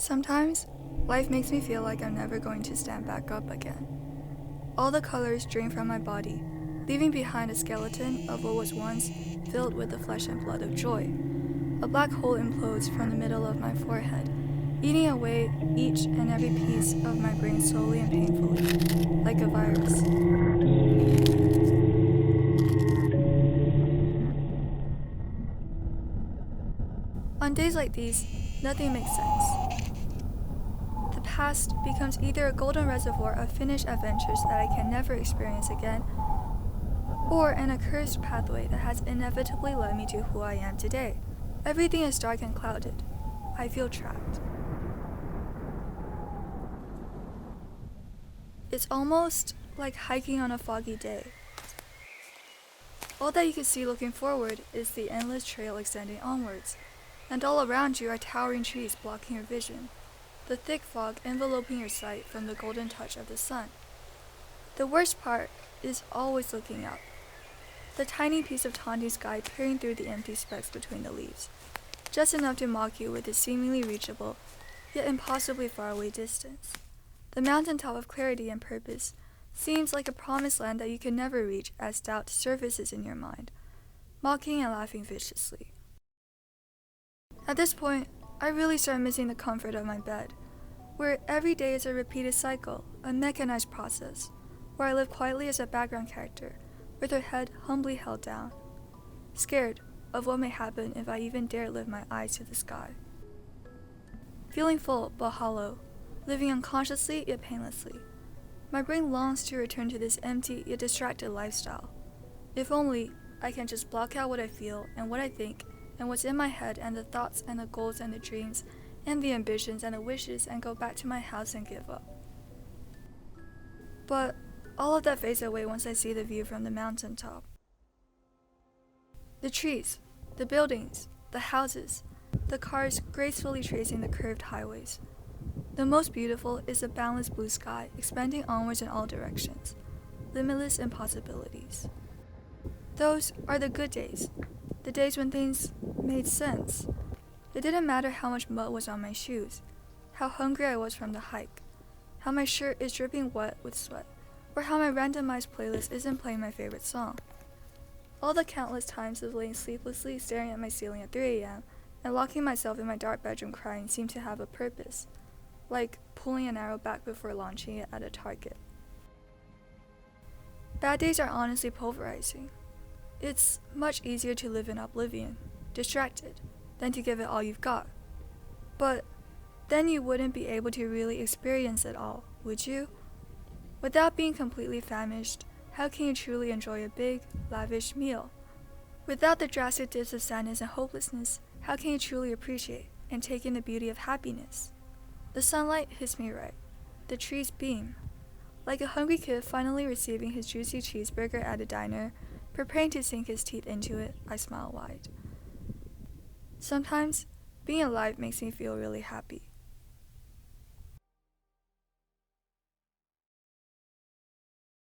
Sometimes, life makes me feel like I'm never going to stand back up again. All the colors drain from my body, leaving behind a skeleton of what was once filled with the flesh and blood of joy. A black hole implodes from the middle of my forehead, eating away each and every piece of my brain slowly and painfully, like a virus. On days like these, nothing makes sense. The past becomes either a golden reservoir of finished adventures that I can never experience again, or an accursed pathway that has inevitably led me to who I am today. Everything is dark and clouded. I feel trapped. It's almost like hiking on a foggy day. All that you can see looking forward is the endless trail extending onwards, and all around you are towering trees blocking your vision, the thick fog enveloping your sight from the golden touch of the sun. The worst part is always looking up, the tiny piece of taunting sky peering through the empty specks between the leaves, just enough to mock you with its seemingly reachable, yet impossibly far away distance. The mountaintop of clarity and purpose seems like a promised land that you can never reach as doubt surfaces in your mind, mocking and laughing viciously. At this point, I really start missing the comfort of my bed, where every day is a repeated cycle, a mechanized process, where I live quietly as a background character, with her head humbly held down, scared of what may happen if I even dare lift my eyes to the sky. Feeling full but hollow, living unconsciously yet painlessly, my brain longs to return to this empty yet distracted lifestyle. If only I can just block out what I feel and what I think and what's in my head and the thoughts and the goals and the dreams and the ambitions and the wishes and go back to my house and give up. But all of that fades away once I see the view from the mountaintop. The trees, the buildings, the houses, the cars gracefully tracing the curved highways. The most beautiful is the boundless blue sky expanding onwards in all directions, limitless impossibilities. Those are the good days, the days when things made sense. It didn't matter how much mud was on my shoes, how hungry I was from the hike, how my shirt is dripping wet with sweat, or how my randomized playlist isn't playing my favorite song. All the countless times of laying sleeplessly staring at my ceiling at 3 a.m. and locking myself in my dark bedroom crying seemed to have a purpose, like pulling an arrow back before launching it at a target. Bad days are honestly pulverizing. It's much easier to live in oblivion, distracted, than to give it all you've got. But then you wouldn't be able to really experience it all, would you? Without being completely famished, how can you truly enjoy a big, lavish meal? Without the drastic dips of sadness and hopelessness, how can you truly appreciate and take in the beauty of happiness? The sunlight hits me right. The trees beam. Like a hungry kid finally receiving his juicy cheeseburger at a diner, preparing to sink his teeth into it, I smile wide. Sometimes, being alive makes me feel really happy.